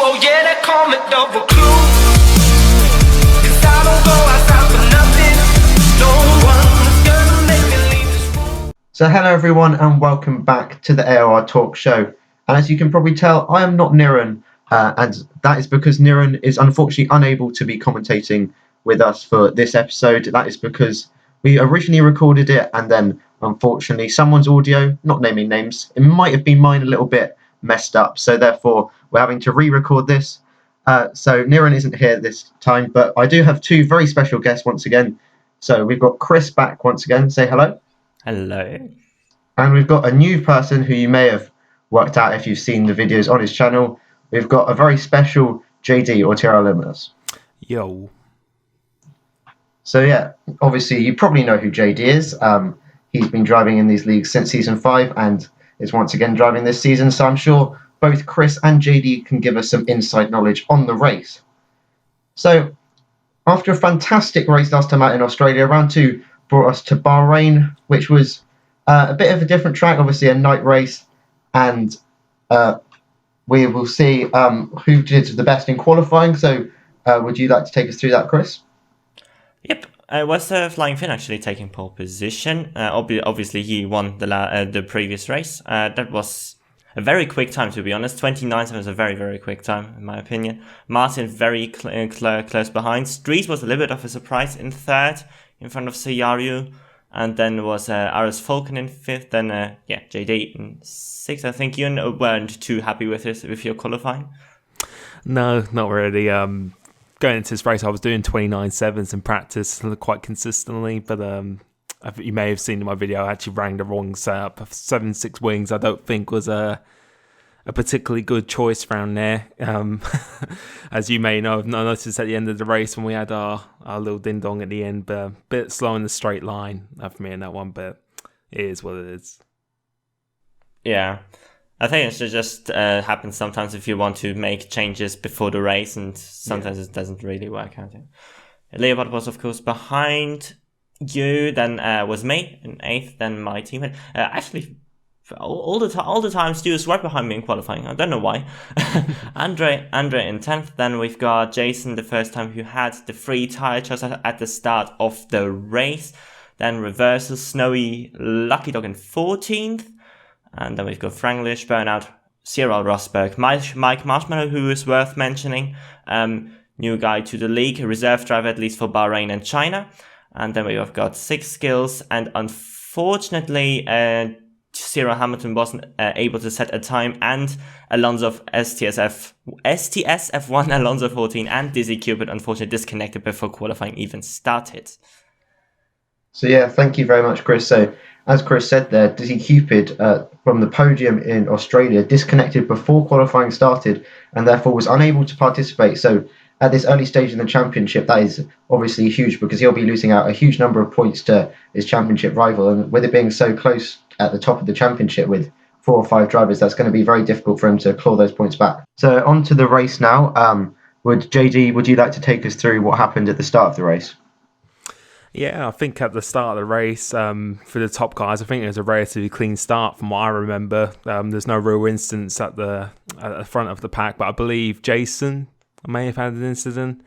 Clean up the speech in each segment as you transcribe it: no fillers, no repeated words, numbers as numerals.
oh yeah, they call me double clue. 'Cause I don't go outside for nothing. No one's gonna make me leave this room. So hello everyone and welcome back to the AOR Talk Show. And as you can probably tell, I am not Niran, and that is because Niran is unfortunately unable to be commentating with us for this episode. That is because we originally recorded it and then unfortunately someone's audio, not naming names, it might have been mine, a little bit messed up. So therefore we're having to re-record this. So Niran isn't here this time, but I do have two very special guests once again. So we've got Chris back once again. Say hello. Hello. And we've got a new person who you may have worked out if you've seen the videos on his channel. We've got a very special JD, or Tierra Limitless. Yo. So yeah, obviously you probably know who JD is. He's been driving in these leagues since season 5 and is once again driving this season. So I'm sure both Chris and JD can give us some inside knowledge on the race. So after a fantastic race last time out in Australia, round 2 brought us to Bahrain, which was a bit of a different track, obviously a night race, and we will see who did the best in qualifying. So would you like to take us through that, Chris? Yep, it was Flying Finn actually taking pole position. Obviously, he won the previous race. That was a very quick time, to be honest. 29 was a very, very quick time, in my opinion. Martin very close behind. Street was a little bit of a surprise in 3rd, in front of Sayaru. And then was Aris Falcon in 5th. Then, JD in 6th. I think you weren't too happy with your qualifying. No, not really. Going into this race, I was doing 29.7s in practice quite consistently, but you may have seen in my video, I actually rang the wrong setup. 7.6 wings, I don't think was a particularly good choice around there. As you may know, I've noticed at the end of the race when we had our little ding-dong at the end, but a bit slow in the straight line for me in that one, but it is what it is. Yeah. I think it should just happen sometimes if you want to make changes before the race, and sometimes it doesn't really work out. Leopard was, of course, behind you, then was me in 8th, then my teammate. Actually, all the time, Stu is right behind me in qualifying. I don't know why. Andre in 10th, then we've got Jason, the first time who had the free tire choice at the start of the race. Then reverses, Snowy, Lucky Dog in 14th. And then we've got Franglish, Burnout, Cyril Rosberg, Mike Marshmallow, who is worth mentioning. New guy to the league, a reserve driver at least for Bahrain and China. And then we've got 6 skills. And unfortunately, Cyril Hamilton wasn't able to set a time. And Alonso of STSF1, Alonso 14, and Dizzy Cupid unfortunately disconnected before qualifying even started. So yeah, thank you very much, Chris. So as Chris said there, Dizzy Cupid from the podium in Australia disconnected before qualifying started and therefore was unable to participate. So at this early stage in the championship, that is obviously huge because he'll be losing out a huge number of points to his championship rival. And with it being so close at the top of the championship with 4 or 5 drivers, that's going to be very difficult for him to claw those points back. So on to the race now. Would you like to take us through what happened at the start of the race? Yeah, I think at the start of the race, for the top guys, I think it was a relatively clean start from what I remember. There's no real incidents at the front of the pack, but I believe Jason may have had an incident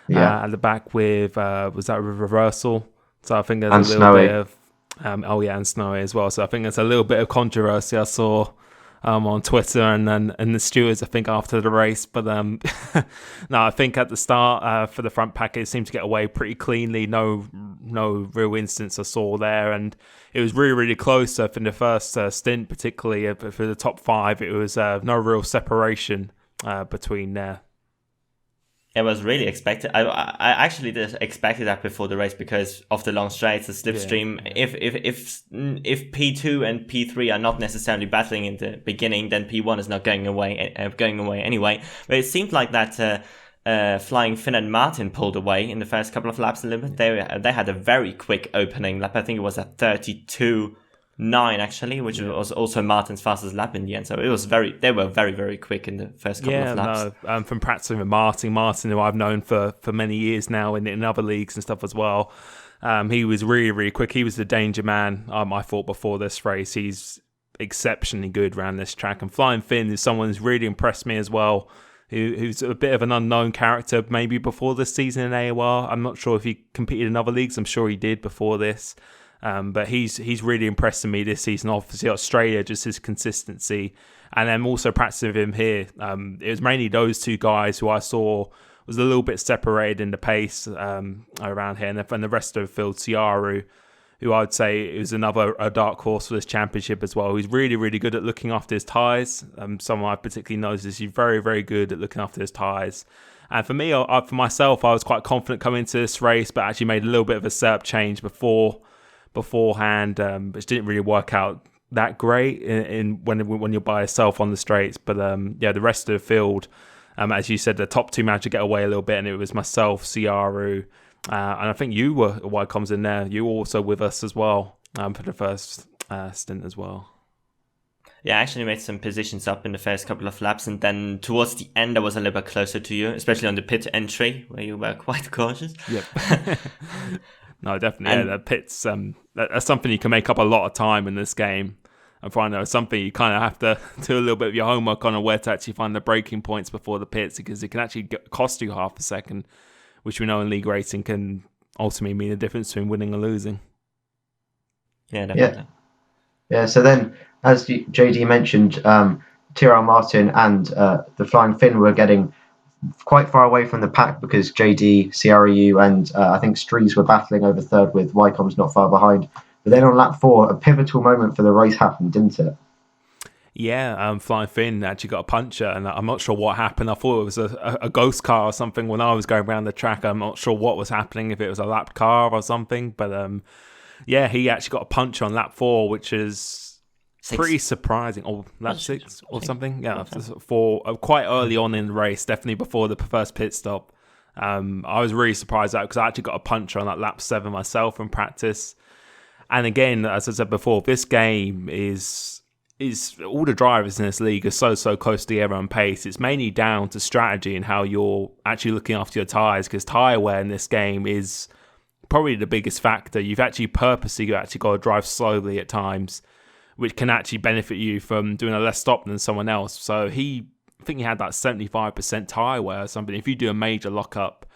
at the back with, was that a reversal? So I think there's and a little Snowy. bit of, and Snowy as well. So I think there's a little bit of controversy I saw on Twitter and the stewards, I think, after the race. But no, I think at the start for the front pack, it seemed to get away pretty cleanly. No real incidents I saw there, and it was really, really close. So for the first stint, particularly for the top 5, it was no real separation between there. It was really expected. I actually expected that before the race because of the long straights, the slipstream. Yeah. If P2 and P3 are not necessarily battling in the beginning, then P1 is not going away anyway. But it seemed like that Flying Finn and Martin pulled away in the first couple of laps a little bit. They had a very quick opening lap. I think it was at 32.9 actually, which was also Martin's fastest lap in the end. So they were very, very quick in the first couple of laps. No, from practicing with Martin, who I've known for many years now in other leagues and stuff as well. He was really, really quick. He was the danger man, I thought, before this race. He's exceptionally good around this track. And Flying Finn is someone who's really impressed me as well, who's a bit of an unknown character maybe before this season in AOR. I'm not sure if he competed in other leagues. I'm sure he did before this. But he's really impressing me this season. Obviously, Australia, just his consistency. And then also practicing with him here. It was mainly those two guys who I saw was a little bit separated in the pace around here. And then from the rest of the field, Ciaru, who I'd say is a dark horse for this championship as well. He's really, really good at looking after his tyres. Someone I particularly noticed, he's very, very good at looking after his tyres. And for me, for myself, I was quite confident coming into this race, but actually made a little bit of a setup change beforehand, which didn't really work out that great when you're by yourself on the straights. But the rest of the field, as you said, the top two managed to get away a little bit, and it was myself, Ciaru, and I think you were Wycombe's in there. You were also with us as well for the first stint as well. Yeah, I actually made some positions up in the first couple of laps, and then towards the end I was a little bit closer to you, especially on the pit entry where you were quite cautious. Yep. No, definitely. The pits, that's something you can make up a lot of time in this game. I find that something you kind of have to do a little bit of your homework on where to actually find the braking points before the pits, because it can actually cost you half a second, which we know in league racing can ultimately mean the difference between winning or losing. Yeah, definitely. Yeah. So then, as JD mentioned, TRL Martin and the Flying Finn were getting quite far away from the pack because JD, CRU, and I think Strees were battling over third with Wycombe's not far behind. But then on lap 4, a pivotal moment for the race happened, didn't it? Yeah, Flying Finn actually got a puncture, and I'm not sure what happened. I thought it was a ghost car or something when I was going around the track. I'm not sure what was happening, if it was a lapped car or something. But yeah, he actually got a punch on lap 4, which is pretty surprising. Or lap 6 or something. Yeah, for quite early on in the race, definitely before the first pit stop. I was really surprised at because I actually got a punch on that lap 7 myself in practice. And again, as I said before, this game is all the drivers in this league are so close together on pace. It's mainly down to strategy and how you're actually looking after your tyres, because tyre wear in this game is probably the biggest factor. You've actually got to drive slowly at times, which can actually benefit you from doing a less stop than someone else. So I think he had that 75% tyre wear or something. If you do a major lockup,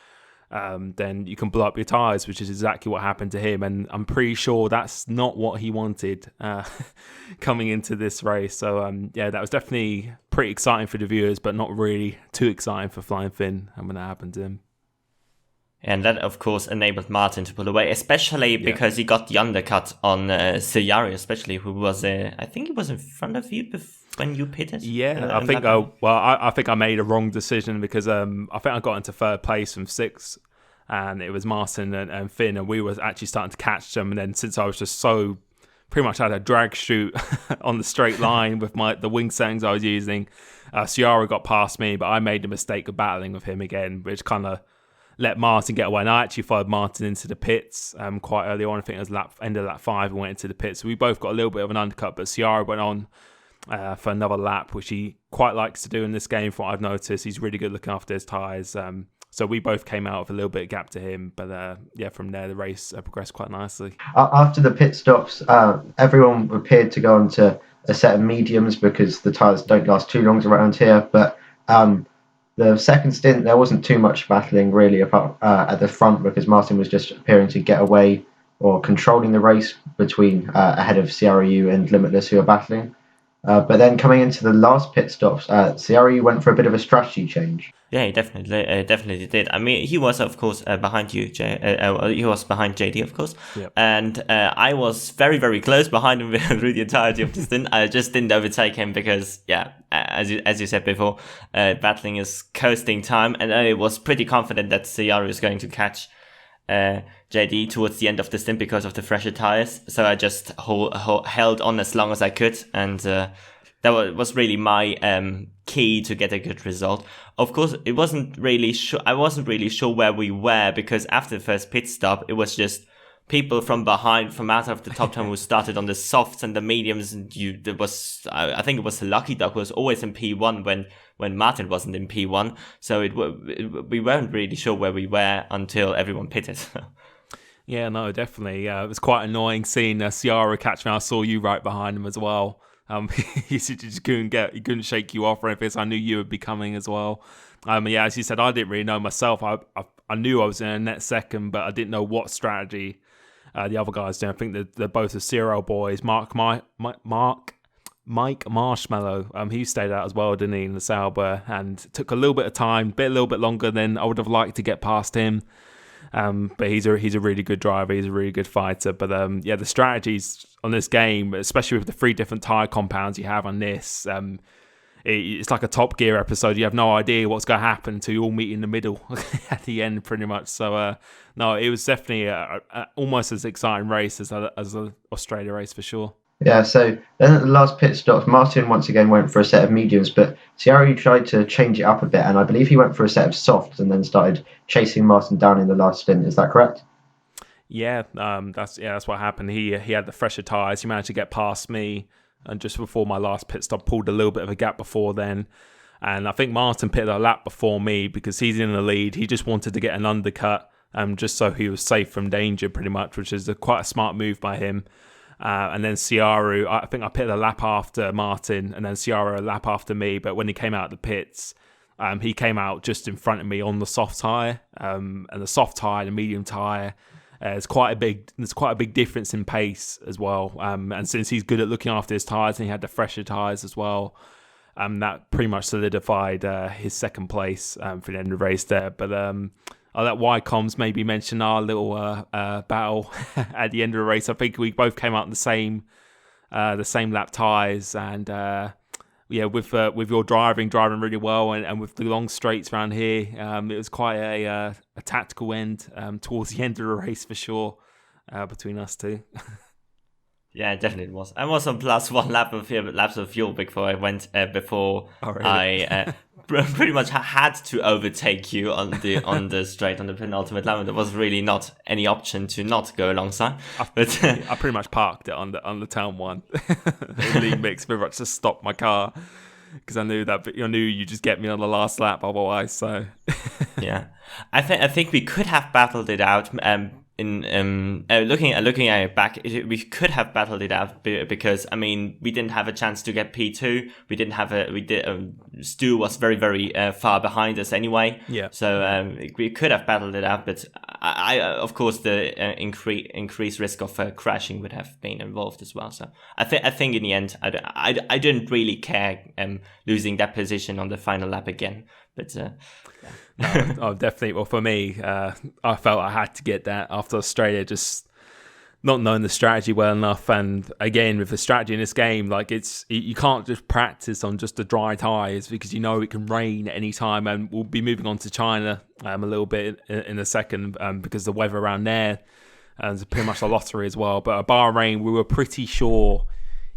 then you can blow up your tyres, which is exactly what happened to him. And I'm pretty sure that's not what he wanted coming into this race. So, yeah, that was definitely pretty exciting for the viewers, but not really too exciting for Flying Finn when that happened to him. And that, of course, enabled Martin to pull away, especially because he got the undercut on Ciaru, especially, who was, I think he was in front of you when you pitted. Yeah, I think I made a wrong decision because I think I got into third place from 6th, and it was Martin and Finn, and we were actually starting to catch them. And then since I was just pretty much had a drag shoot on the straight line with the wing settings I was using, Ciaru got past me, but I made the mistake of battling with him again, which kind of let Martin get away. And I actually followed Martin into the pits quite early on. I think it was end of lap 5 and went into the pits. So we both got a little bit of an undercut, but Ciaru went on for another lap, which he quite likes to do in this game from what I've noticed. He's really good looking after his tyres. So we both came out with a little bit of gap to him. But yeah, from there, the race progressed quite nicely. After the pit stops, everyone appeared to go onto a set of mediums because the tyres don't last too long around here. But the second stint, there wasn't too much battling really apart at the front because Martin was just appearing to get away or controlling the race between ahead of CRU and Limitless, who are battling. But then coming into the last pit stops, CRU went for a bit of a strategy change. Yeah, he definitely did. I mean, he was, of course, behind you, he was behind JD, of course. Yep. And I was very, very close behind him through the entirety of the stint. I just didn't overtake him because, yeah, as you said before, battling is coasting time. And I was pretty confident that CRU is going to catch JD towards the end of the stint because of the fresher tires. So I just held on as long as I could. And that was really my key to get a good result. Of course, I wasn't really sure where we were because after the first pit stop, it was just people from behind, from out of the top 10 who started on the softs and the mediums. And I think it was Lucky Duck who was always in P1 when Martin wasn't in P1. So we weren't really sure where we were until everyone pitted. Yeah, no, definitely. It was quite annoying seeing Ciara catch me. I saw you right behind him as well. He just couldn't shake you off or anything. So I knew you would be coming as well. Yeah, as you said, I didn't really know myself. I knew I was in a net second, but I didn't know what strategy the other guys doing. I think they're both the Zero boys. Mike Marshmallow, he stayed out as well, didn't he, in the Sauber, and took a little bit of time, a little bit longer than I would have liked to get past him. But he's a really good driver. He's a really good fighter. But the strategies on this game, especially with the 3 different tyre compounds you have on this, it's like a Top Gear episode. You have no idea what's going to happen until you all meet in the middle at the end, pretty much. So no, it was definitely almost as exciting race as the Australia race for sure. Yeah, so then at the last pit stop, Martin once again went for a set of mediums, but Ciara tried to change it up a bit, and I believe he went for a set of softs and then started chasing Martin down in the last stint. Is that correct? Yeah, that's what happened. He had the fresher tyres. He managed to get past me, and just before my last pit stop, pulled a little bit of a gap before then. And I think Martin pitted a lap before me because he's in the lead. He just wanted to get an undercut, just so he was safe from danger, pretty much, which is quite a smart move by him. And then Ciara, I think I pitted a lap after Martin, and then Ciara a lap after me. But when he came out of the pits, he came out just in front of me on the soft tyre, and the soft tyre, the medium tyre. There's quite a big difference in pace as well. And since he's good at looking after his tyres, and he had the fresher tyres as well, that pretty much solidified his second place for the end of the race there. But I'll let Wycombs maybe mention our little battle at the end of the race. I think we both came out in the same lap tyres, and with your driving really well, and with the long straights around here, it was quite a tactical end towards the end of the race for sure between us two. Yeah, definitely it was. I was on plus 1 laps of fuel before I went. I pretty much had to overtake you on the straight on the penultimate lap. There was really not any option to not go alongside. But I pretty much parked it on the town one. The lead mix pretty much just stopped my car because I knew you just get me on the last lap otherwise. So yeah, I think we could have battled it out. Looking at it back, we could have battled it out because we didn't have a chance to get P2. Stu was very very far behind us anyway. Yeah. So we could have battled it out, but I of course the increased risk of crashing would have been involved as well. So I think in the end I didn't really care losing that position on the final lap again. But no, definitely. Well, for me, I felt I had to get that after Australia, just not knowing the strategy well enough. And again, with the strategy in this game, like you can't just practice on just the dry tyres because it can rain at any time. And we'll be moving on to China a little bit in a second because the weather around there is pretty much a lottery as well. But at Bahrain, we were pretty sure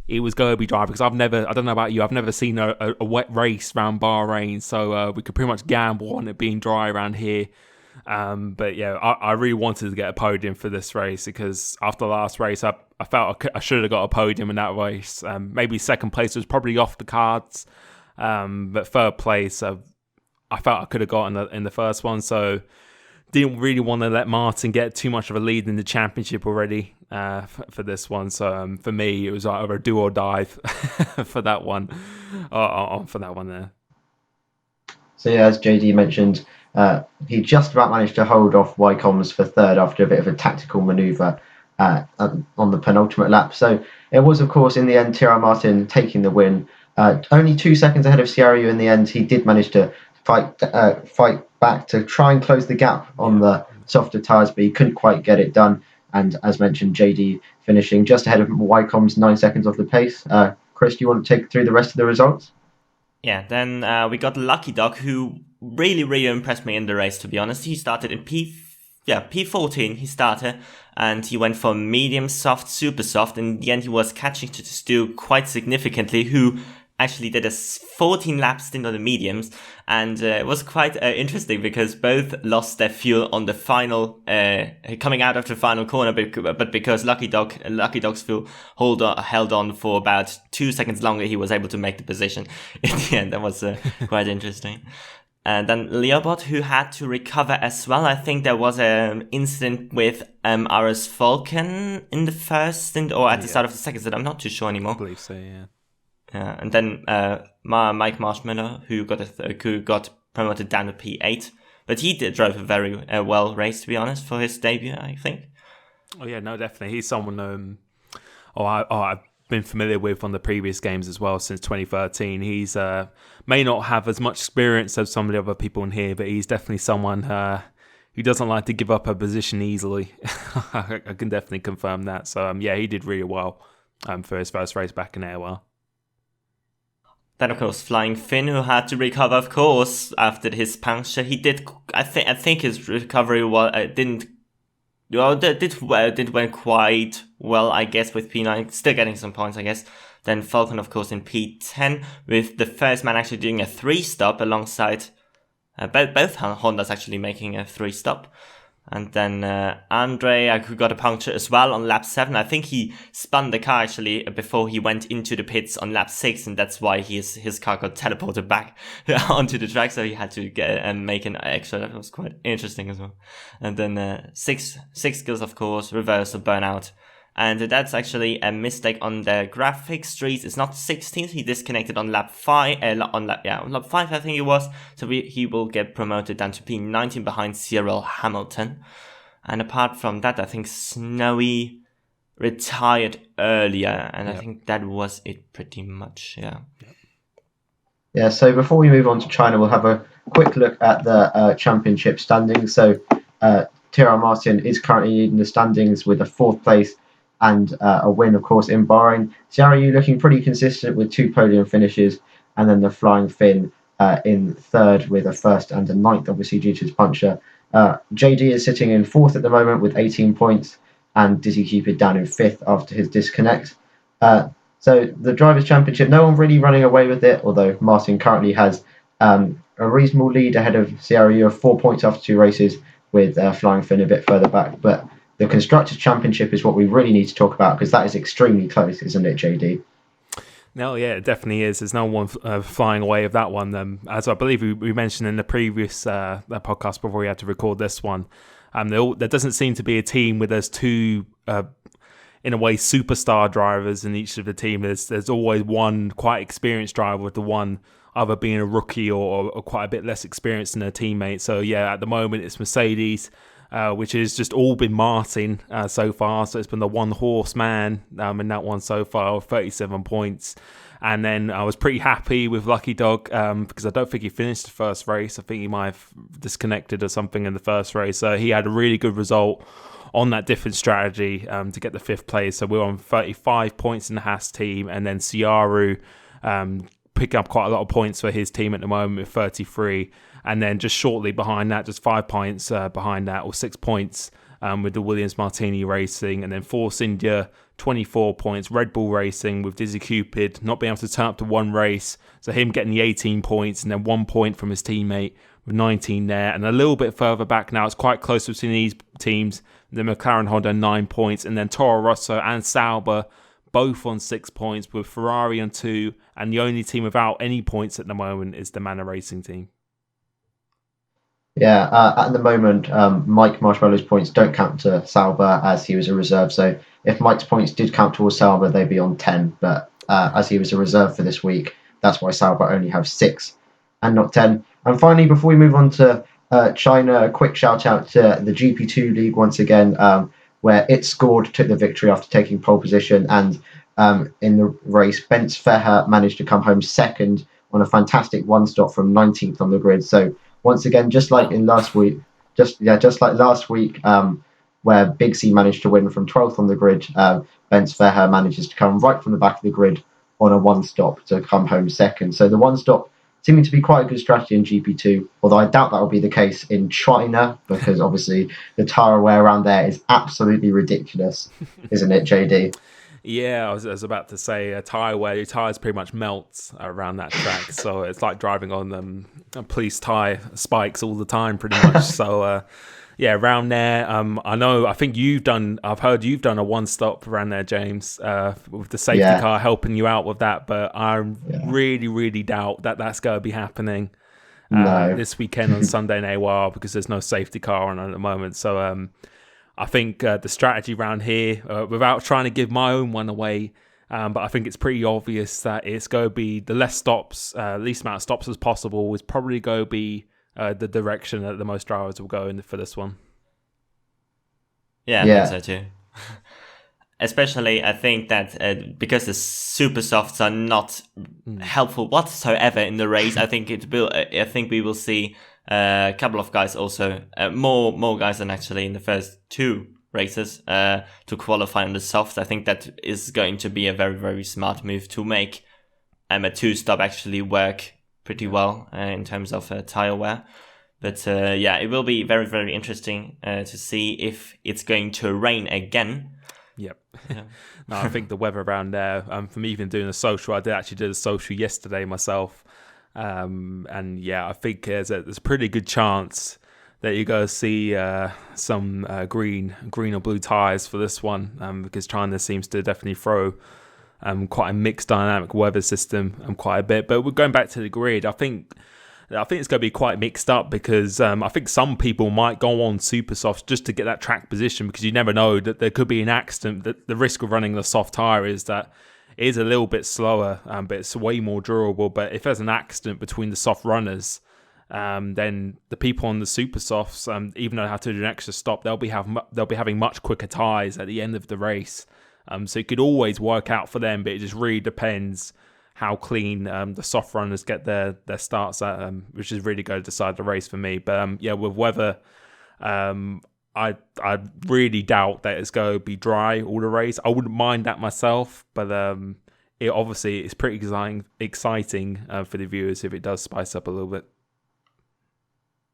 it was going to be dry because I don't know about you, I've never seen a wet race around Bahrain, so we could pretty much gamble on it being dry around here. But yeah, I really wanted to get a podium for this race because after the last race, I felt I should have got a podium in that race. Maybe second place was probably off the cards, but third place, I felt I could have got in the first one, so didn't really want to let Martin get too much of a lead in the championship already for this one. So for me, it was either a do or die for that one. For that one there. So yeah, as JD mentioned, he just about managed to hold off Wycombs for third after a bit of a tactical manoeuvre on the penultimate lap. So it was, of course, in the end, Tyrrell Martin taking the win. Only 2 seconds ahead of Ciara in the end. He did manage to fight back to try and close the gap on the softer tyres, but he couldn't quite get it done. And as mentioned, JD finishing just ahead of Wycombs, 9 seconds off the pace. Chris, do you want to take through the rest of the results? Yeah, then we got Lucky Dog, who really, really impressed me in the race, to be honest. He started in P14 he started, and he went from medium soft, super soft. In the end, he was catching to Stu quite significantly, who actually did a 14 lap stint on the mediums, and it was quite interesting because both lost their fuel on the final, coming out of the final corner, but because Lucky Dog's fuel held on for about 2 seconds longer, he was able to make the position in the end. That was quite interesting. And then Leobot, who had to recover as well. I think there was an incident with RS Falcon in the first stint, or at the start of the second stint. I'm not too sure anymore. I believe so, yeah. Yeah, and then Mike Marshmallow, who got promoted down to P8, but he did drive a very well race, to be honest, for his debut, I think. Oh yeah, no, definitely. He's someone I've been familiar with on the previous games as well since 2013. He's may not have as much experience as some of the other people in here, but he's definitely someone who doesn't like to give up a position easily. I can definitely confirm that. So yeah, he did really well for his first race back in AOR. Then, of course, Flying Finn, who had to recover, of course, after his puncture. He did. I think his recovery did went quite well, I guess, with P9, still getting some points, I guess. Then Falcon, of course, in P10, with the first man actually doing a 3-stop alongside both Hondas actually making a 3-stop. And then Andre, who got a puncture as well on lap 7. I think he spun the car actually before he went into the pits on lap 6, and that's why his car got teleported back onto the track. So he had to get and make an extra. That was quite interesting as well. And then six kills, of course, reversal, burnout. And that's actually a mistake on the graphics trees. It's not 16th. He disconnected on lap 5. On lap 5, I think it was. So he will get promoted down to P19 behind Cyril Hamilton. And apart from that, I think Snowy retired earlier, and I think that was it pretty much. Yeah. Yeah. So before we move on to China, we'll have a quick look at the championship standings. So Tyrrell Martin is currently leading the standings with a 4th place. And a win, of course, in Bahrain. Xiaoyu looking pretty consistent with 2 podium finishes, and then the Flying Finn in 3rd with a 1st and a 9th, obviously due to his puncture. JD is sitting in 4th at the moment with 18 points, and Dizzy Cupid down in 5th after his disconnect. So the Drivers' Championship, no one really running away with it, although Martin currently has a reasonable lead ahead of Xiaoyu of 4 points after 2 races, with Flying Finn a bit further back. But the Constructors' Championship is what we really need to talk about, because that is extremely close, isn't it, JD? No, yeah, it definitely is. There's no one flying away with that one. As I believe we mentioned in the previous podcast before we had to record this one, there doesn't seem to be a team where there's 2, in a way, superstar drivers in each of the team. There's always one quite experienced driver, with the one either being a rookie or quite a bit less experienced than their teammate. So yeah, at the moment it's Mercedes, which has just all been Martin so far. So it's been the one horse man in that one so far, 37 points. And then I was pretty happy with Lucky Dog because I don't think he finished the first race. I think he might have disconnected or something in the first race. So he had a really good result on that different strategy to get the 5th place. So we're on 35 points in the Haas team. And then Ciaru picking up quite a lot of points for his team at the moment with 33. And then just shortly behind that, just 5 points behind that, or 6 points with the Williams Martini Racing. And then Force India, 24 points. Red Bull Racing with Dizzy Cupid not being able to turn up to one race. So him getting the 18 points, and then 1 point from his teammate with 19 there. And a little bit further back now, it's quite close between these teams. The McLaren Honda, 9 points. And then Toro Rosso and Sauber both on 6 points, with Ferrari on 2. And the only team without any points at the moment is the Manor Racing team. Yeah, at the moment, Mike Marshmallow's points don't count to Sauber, as he was a reserve. So if Mike's points did count towards Sauber, they'd be on 10. But as he was a reserve for this week, that's why Sauber only have 6 and not 10. And finally, before we move on to China, a quick shout out to the GP2 League once again, where It Scored took the victory after taking pole position. And in the race, Bence Feher managed to come home second on a fantastic one stop from 19th on the grid. So once again, just like last week, where Big C managed to win from 12th on the grid, Bence Feher manages to come right from the back of the grid on a one stop to come home second. So the one stop seeming to be quite a good strategy in GP2, although I doubt that will be the case in China, because obviously the tyre wear around there is absolutely ridiculous, isn't it, JD? Yeah, I was about to say a tyre wear. Your tyres pretty much melt around that track, so it's like driving on police tyre spikes all the time, pretty much. So yeah, around there. I've heard you've done a one stop around there, James, with the safety car helping you out with that. But I really doubt that that's going to be happening this weekend on Sunday in AOR, because there's no safety car on at the moment. So I think the strategy around here, without trying to give my own one away, But I think it's pretty obvious that it's going to be the least amount of stops as possible is probably going to be the direction that the most drivers will go in for this one. Yeah, I think so too. Especially, I think that because the super softs are not helpful whatsoever in the race, I think we will see a couple of guys also, more guys than actually in the first two races to qualify on the softs. I think that is going to be a very, very smart move to make a two-stop actually work pretty well in terms of tire wear. But it will be very, very interesting to see if it's going to rain again. Yep. Yeah. No, I think the weather around there, for me even doing a social, I did a social yesterday myself. And yeah, I think there's a pretty good chance that you're going to see some green or blue tyres for this one, because China seems to definitely throw quite a mixed dynamic weather system quite a bit. But we're going back to the grid. I think it's going to be quite mixed up because I think some people might go on super softs just to get that track position, because you never know that there could be an accident. That the risk of running the soft tyre is that it is a little bit slower, but it's way more durable. But if there's an accident between the soft runners, then the people on the super softs, even though they have to do an extra stop, they'll be having much quicker tyres at the end of the race. So it could always work out for them, but it just really depends how clean the soft runners get their starts at, which is really going to decide the race for me. But with weather, I really doubt that it's going to be dry all the race. I wouldn't mind that myself, but it obviously is pretty exciting for the viewers if it does spice up a little bit.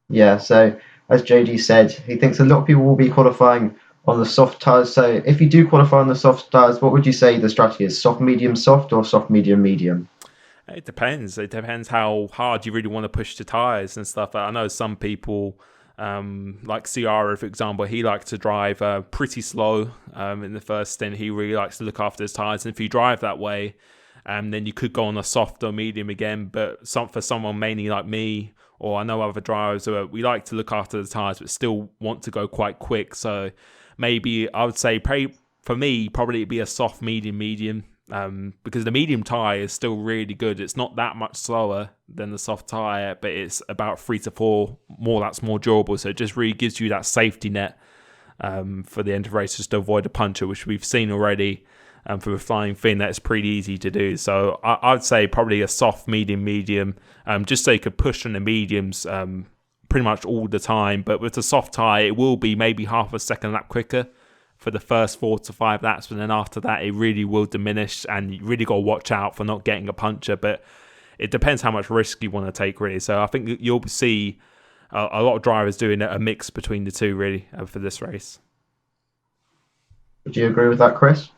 Yeah, so as JD said, he thinks a lot of people will be qualifying on the soft tyres. So if you do qualify on the soft tyres, what would you say the strategy is? Soft, medium, soft, or soft, medium, medium? It depends. It depends how hard you really want to push the tyres and stuff. I know some people, like Spira, for example, he likes to drive pretty slow in the first stint. He really likes to look after his tyres. And if you drive that way, then you could go on a soft or medium again. But for someone mainly like me, or I know other drivers, we like to look after the tyres but still want to go quite quick. So maybe I would say for me, probably it'd be a soft, medium, because the medium tyre is still really good. It's not that much slower than the soft tyre, but it's about 3 to 4 more. That's more durable. So it just really gives you that safety net for the end of the race, just to avoid a puncture, which we've seen already for the Flying Fin. That's pretty easy to do. So I'd say probably a soft, medium, just so you could push on the mediums pretty much all the time. But with the soft tyre, it will be maybe half a second lap quicker for the first 4 to 5 laps, but then after that it really will diminish, and you really got to watch out for not getting a puncture. But it depends how much risk you want to take, really. So I think you'll see a lot of drivers doing a mix between the two, really, for this race. Would you agree with that, Chris?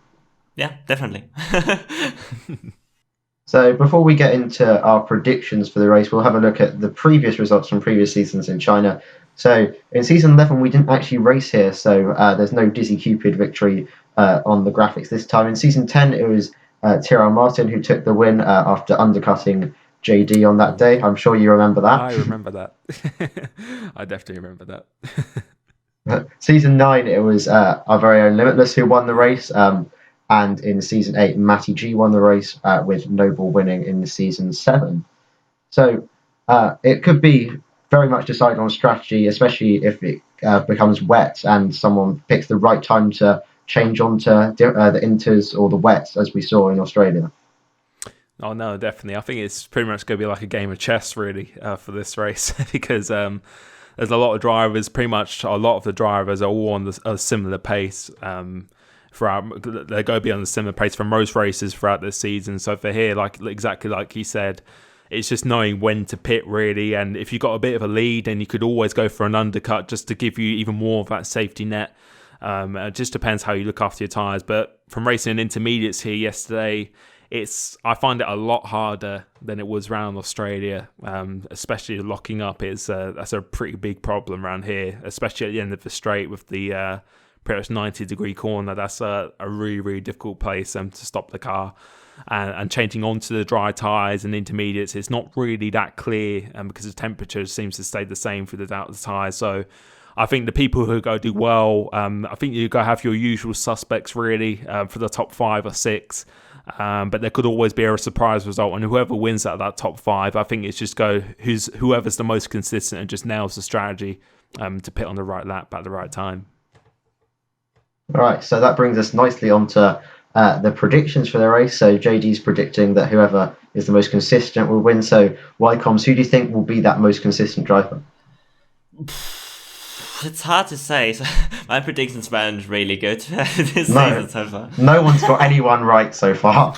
Yeah, definitely. So before we get into our predictions for the race, we'll have a look at the previous results from previous seasons in China. So in season 11, we didn't actually race here, so there's no Dizzy Cupid victory on the graphics this time. In season 10, it was Tyrrell Martin who took the win after undercutting JD on that day. I'm sure you remember that. I remember that. I definitely remember that. Season 9, it was our very own Limitless who won the race. And in season 8, Matty G won the race, with Noble winning in season 7. So it could be very much decided on strategy, especially if it becomes wet and someone picks the right time to change onto the inters or the wets, as we saw in Australia. Oh, no, definitely. I think it's pretty much going to be like a game of chess, really, for this race, because there's a lot of drivers, pretty much a lot of the drivers are all on a similar pace. Throughout, they're going to be on a similar pace for most races throughout this season. So for here, exactly like he said, it's just knowing when to pit, really. And if you've got a bit of a lead, then you could always go for an undercut just to give you even more of that safety net. It just depends how you look after your tyres. But from racing in intermediates here yesterday, I find it a lot harder than it was around Australia, especially locking up. That's a pretty big problem around here, especially at the end of the straight with the pretty much 90-degree corner. That's a really, really difficult place to stop the car. And changing onto the dry tyres and intermediates, it's not really that clear because the temperature seems to stay the same throughout the tyres. So I think the people who go do well, I think you go have your usual suspects really for the top 5 or 6. But there could always be a surprise result, and whoever wins out of that top 5, I think it's just whoever's the most consistent and just nails the strategy to pit on the right lap at the right time. All right, so that brings us nicely onto the predictions for the race. So JD's predicting that whoever is the most consistent will win. So Wycombs, who do you think will be that most consistent driver? It's hard to say. So my predictions weren't really good this season so far. No one's got anyone right so far.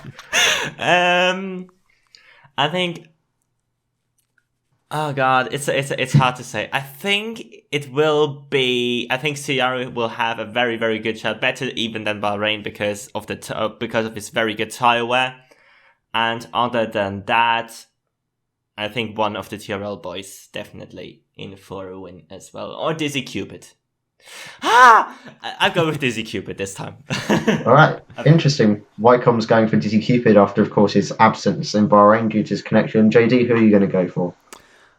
I think. Oh God, it's hard to say. I think it will be. I think Spira will have a very, very good shot, better even than Bahrain because of because of his very good tire wear. And other than that, I think one of the TRL boys definitely in for a win as well, or Dizzy Cupid. I'll go with Dizzy Cupid this time. All right, interesting. Wycomb's going for Dizzy Cupid after, of course, his absence in Bahrain due to his connection. JD, who are you going to go for?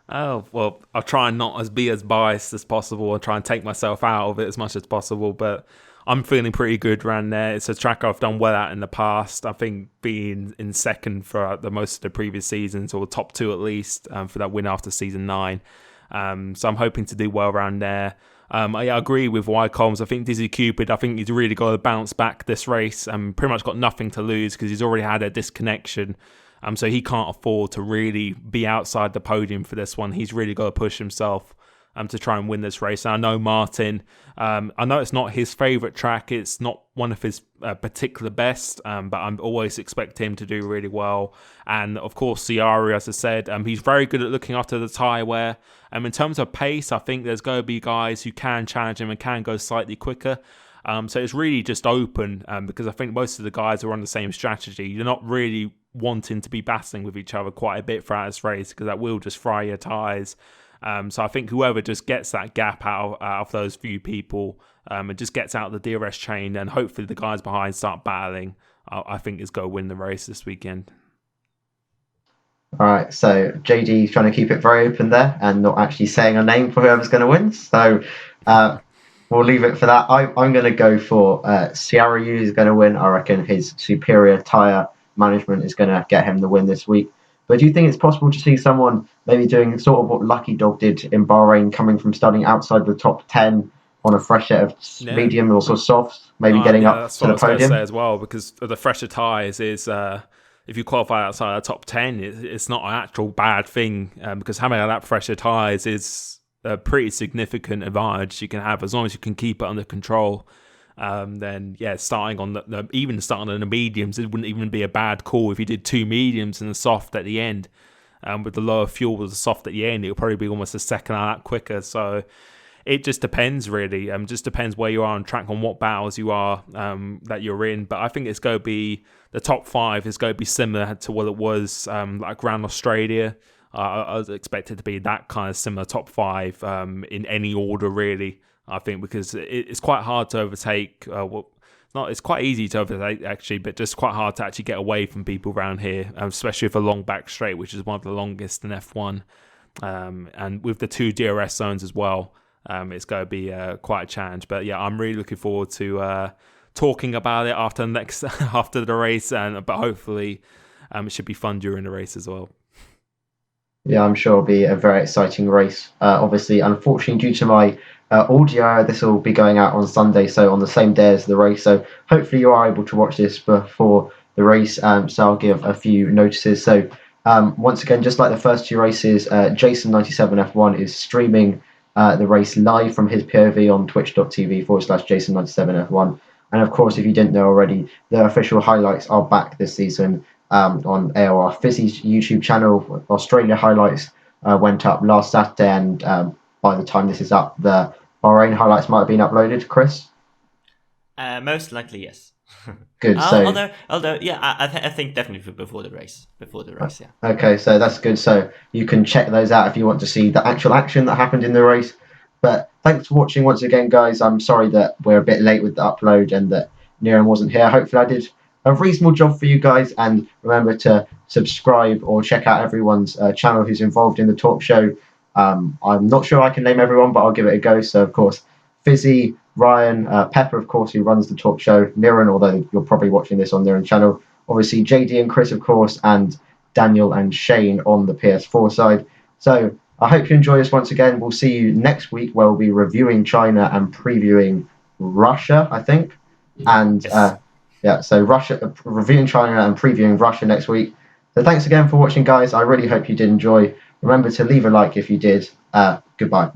Oh, well, I'll try and not be as biased as possible. I'll try and take myself out of it as much as possible, but I'm feeling pretty good around there. It's a track I've done well at in the past. I think being in second for the most of the previous seasons, or top 2 at least, for that win after season 9. So I'm hoping to do well around there. I agree with Wycombs. I think Dizzy Cupid, I think he's really got to bounce back this race and pretty much got nothing to lose because he's already had a disconnection. So he can't afford to really be outside the podium for this one. He's really got to push himself to try and win this race. And I know Martin, I know it's not his favourite track. It's not one of his particular best, but I'm always expect him to do really well. And of course, Ciari, as I said, he's very good at looking after the tyre wear. In terms of pace, I think there's going to be guys who can challenge him and can go slightly quicker. So it's really just open because I think most of the guys are on the same strategy. You're not really wanting to be battling with each other quite a bit throughout this race because that will just fry your tyres. So I think whoever just gets that gap out of those few people and just gets out the DRS chain, and hopefully the guys behind start battling, I think is going to win the race this weekend. All right, so JD's trying to keep it very open there and not actually saying a name for whoever's going to win. So we'll leave it for that. I'm going to go for Ciara is going to win. I reckon his superior tyre management is going to get him the win this week. But do you think it's possible to see someone maybe doing sort of what Lucky Dog did in Bahrain, coming from starting outside the top 10 on a fresh set of medium or sort of softs, maybe getting up to the podium? That's what I was going to say as well, because the fresher tyres is, if you qualify outside the top 10, it's not an actual bad thing, because having that fresher tyres is a pretty significant advantage you can have as long as you can keep it under control. Then starting on even starting on the mediums, it wouldn't even be a bad call if you did 2 mediums and a soft at the end. With the lower fuel with the soft at the end, it'll probably be almost a second of that quicker. So it just depends really. Just depends where you are on track, on what battles you are that you're in. But I think it's going to be the top 5 is going to be similar to what it was like around Australia. I was expected to be that kind of similar top 5 in any order really. I think because it's quite hard to overtake. It's quite easy to overtake actually, but just quite hard to actually get away from people around here, especially with a long back straight, which is one of the longest in F1, and with the 2 DRS zones as well. It's going to be quite a challenge. But yeah, I'm really looking forward to talking about it after the race, but hopefully it should be fun during the race as well. Yeah, I'm sure it'll be a very exciting race. Obviously, unfortunately, due to my audio, this will be going out on Sunday, so on the same day as the race. So hopefully you are able to watch this before the race. So I'll give a few notices. So once again, just like the first 2 races, Jason97F1 is streaming the race live from his POV on twitch.tv/Jason97F1. And of course, if you didn't know already, the official highlights are back this season on AOR Fizzy's YouTube channel. Australia highlights went up last Saturday, and by the time this is up, the Bahrain highlights might have been uploaded. Chris? Most likely, yes. Good. Although, yeah, I think definitely before the race. Yeah. Okay, so that's good. So you can check those out if you want to see the actual action that happened in the race. But thanks for watching once again, guys. I'm sorry that we're a bit late with the upload and that Niran wasn't here. Hopefully I did a reasonable job for you guys, and remember to subscribe or check out everyone's channel who's involved in the talk show. I'm not sure I can name everyone, but I'll give it a go. So, of course, Fizzy, Ryan, Pepper, of course, who runs the talk show, Niran, although you're probably watching this on Niran's channel, obviously JD and Chris, of course, and Daniel and Shane on the PS4 side. So I hope you enjoy this once again. We'll see you next week where we'll be reviewing China and previewing Russia, I think. And so Russia, reviewing China and previewing Russia next week. So thanks again for watching, guys. I really hope you did enjoy. Remember to leave a like if you did. Goodbye.